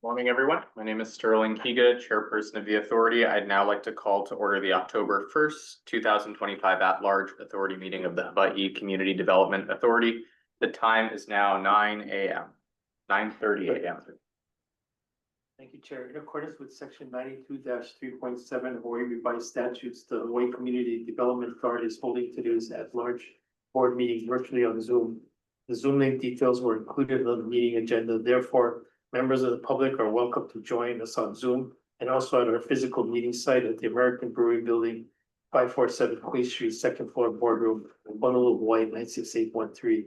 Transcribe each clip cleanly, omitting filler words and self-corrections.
Morning, everyone. My name is Sterling Higa, Chairperson of the Authority. I'd now like to call to order the October 1st, 2025 at-large Authority meeting of the Hawaii Community Development Authority. The time is now 9 a.m., 9:30 a.m. Thank you, Chair. In accordance with Section 92-3.7 Hawaii Revised Statutes, the Hawaii Community Development Authority is holding today's at-large board meeting virtually on Zoom. The Zoom link details were included on the meeting agenda. Therefore, members of the public are welcome to join us on Zoom and also at our physical meeting site at the American Brewery Building, 547 Quay Street, second floor boardroom, Honolulu, Hawaii, 96813.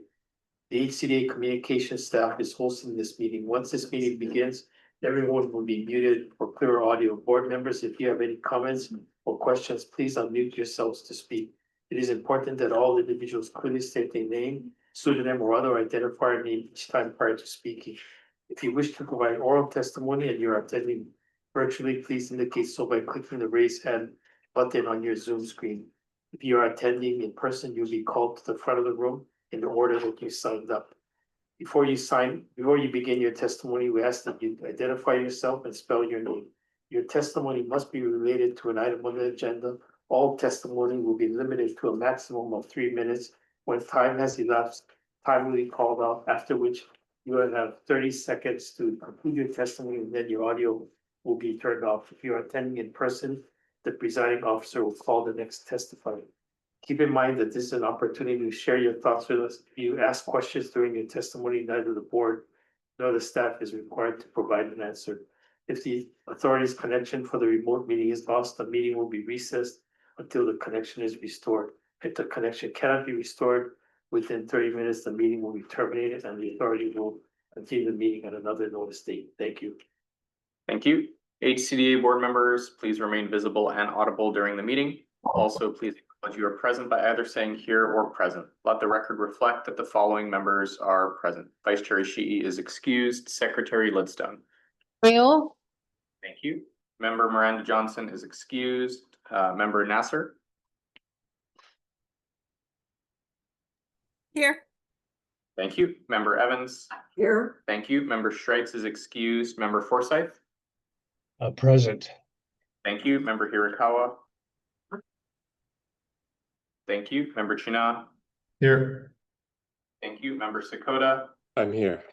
The HCDA communications staff is hosting this meeting. Once this meeting begins, everyone will be muted for clearer audio. Board members, if you have any comments or questions, please unmute yourselves to speak. It is important that all individuals clearly state their name, pseudonym, or other identifier name each time prior to speaking. If you wish to provide oral testimony and you're attending virtually, please indicate so by clicking the raise hand button on your Zoom screen. If you are attending in person, you'll be called to the front of the room in the order that you signed up. Before you begin your testimony, we ask that you identify yourself and spell your name. Your testimony must be related to an item on the agenda. All testimony will be limited to a maximum of 3 minutes. When time has elapsed, time will be called off, after which you will have 30 seconds to conclude your testimony, and then your audio will be turned off. If you are attending in person, the presiding officer will call the next testifier. Keep in mind that this is an opportunity to share your thoughts with us. If you ask questions during your testimony, neither the board nor the staff is required to provide an answer. If the authority's connection for the remote meeting is lost, the meeting will be recessed until the connection is restored. If the connection cannot be restored within 30 minutes, the meeting will be terminated and the authority will continue the meeting at another notice date. Thank you. Thank you. HCDA board members, please remain visible and audible during the meeting. Also, please acknowledge you are present by either saying here or present. Let the record reflect that the following members are present. Vice Chair Ishii is excused. Secretary Lidstone. Real. Thank you. Member Miranda Johnson is excused. Member Nasser. Here. Thank you. Member Evans. Here. Thank you. Member Streitz is excused. Member Forsyth. Present. Thank you. Member Hirakawa. Thank you. Member China. Here. Thank you. Member Sakota. I'm here.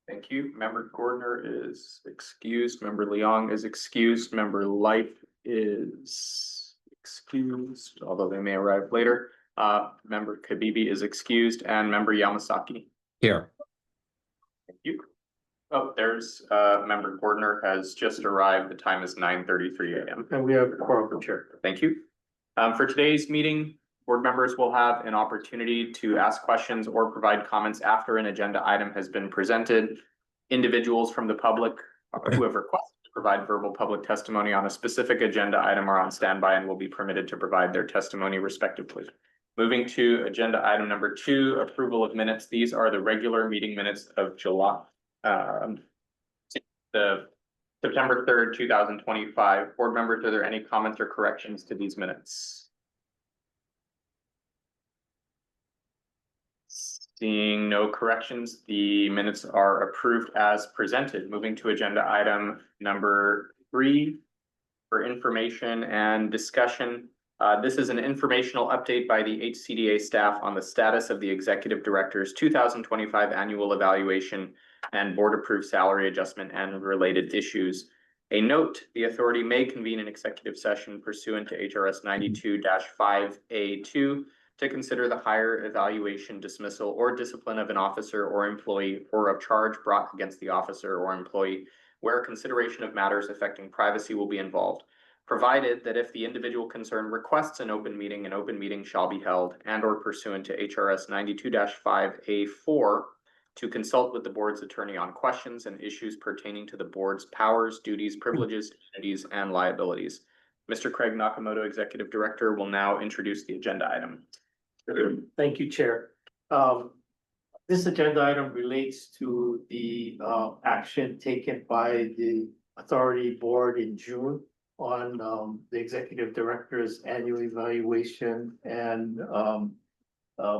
Thank you. Member Gordner is excused. Member Leong is excused. Member Light is excused, although they may arrive later. Member Kabibi is excused, and Member Yamasaki. Here. Thank you. Oh, there's Member Gordner has just arrived. The time is 9:33 a.m. And we have a quorum, Chair. Thank you. For today's meeting, board members will have an opportunity to ask questions or provide comments after an agenda item has been presented. Individuals from the public who have requested to provide verbal public testimony on a specific agenda item are on standby and will be permitted to provide their testimony respectively. Moving to agenda item number 2, approval of minutes. These are the regular meeting minutes of July, the September 3rd, 2025. Board members, are there any comments or corrections to these minutes? Seeing no corrections, the minutes are approved as presented. Moving to agenda item number 3 for information and discussion. This is an informational update by the HCDA staff on the status of the Executive Director's 2025 annual evaluation and board approved salary adjustment and related issues. A note, the authority may convene an executive session pursuant to HRS 92-5A2 to consider the hire, evaluation, dismissal, or discipline of an officer or employee or of charge brought against the officer or employee where consideration of matters affecting privacy will be involved, provided that if the individual concerned requests an open meeting shall be held and or pursuant to HRS 92-5A4 to consult with the board's attorney on questions and issues pertaining to the board's powers, duties, privileges, immunities, and liabilities. Mr. Craig Nakamoto, Executive Director, will now introduce the agenda item. Thank you, Chair. This agenda item relates to the action taken by the authority board in June on the executive director's annual evaluation and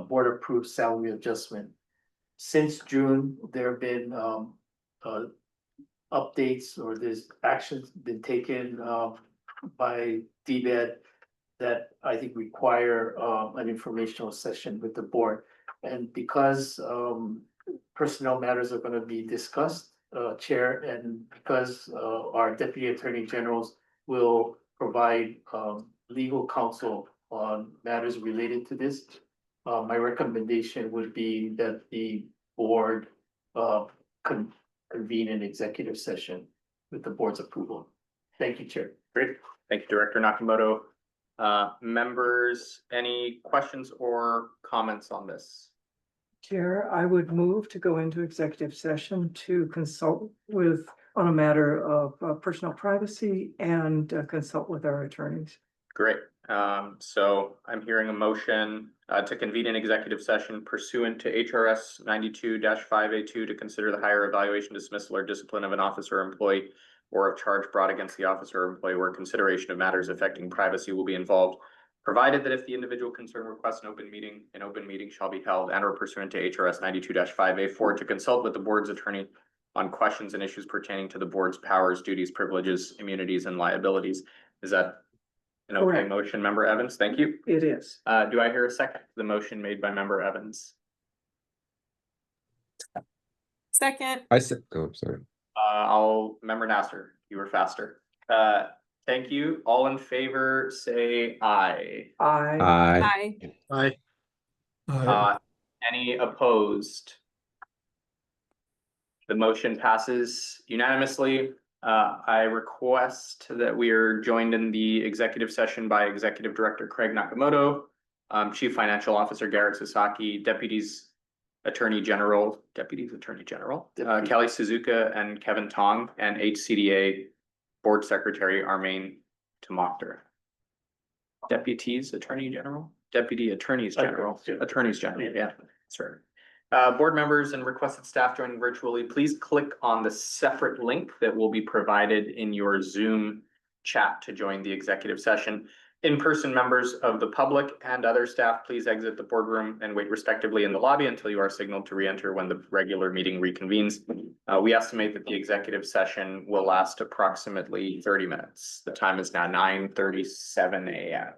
board approved salary adjustment. Since June, there have been updates or there's actions been taken by DBED that I think require an informational session with the board. And because personnel matters are gonna be discussed, Chair, and because our Deputy Attorney Generals will provide legal counsel on matters related to this, my recommendation would be that the board convene an executive session with the board's approval. Thank you, Chair. Great. Thank you, Director Nakamoto. Members, any questions or comments on this? Chair, I would move to go into executive session to consult with, on a matter of personal privacy and consult with our attorneys. Great. So I'm hearing a motion to convene an executive session pursuant to HRS 92-5A2 to consider the hire, evaluation, dismissal, or discipline of an officer or employee or of charge brought against the officer or employee where consideration of matters affecting privacy will be involved, provided that if the individual concerned requests an open meeting shall be held and or pursuant to HRS 92-5A4 to consult with the board's attorney on questions and issues pertaining to the board's powers, duties, privileges, immunities, and liabilities. Is that an okay Correct. motion, Member Evans? Thank you. It is. Do I hear a second to the motion made by Member Evans? Second. I said, oh, sorry. Member Nasser, you were faster. Thank you. All in favor, say aye. I. Aye. Any opposed? The motion passes unanimously. I request that we are joined in the executive session by Executive Director Craig Nakamoto, Chief Financial Officer Garrett Sasaki, Deputy Attorney General Kelly Suzuka and Kevin Tong, and HCDA Board Secretary Armaine Tamakter. Deputy Attorneys General, yeah, sorry. Board members and requested staff joining virtually, please click on the separate link that will be provided in your Zoom chat to join the executive session. In-person members of the public and other staff, please exit the boardroom and wait respectively in the lobby until you are signaled to re-enter when the regular meeting reconvenes. We estimate that the executive session will last approximately 30 minutes. The time is now 9:37 a.m.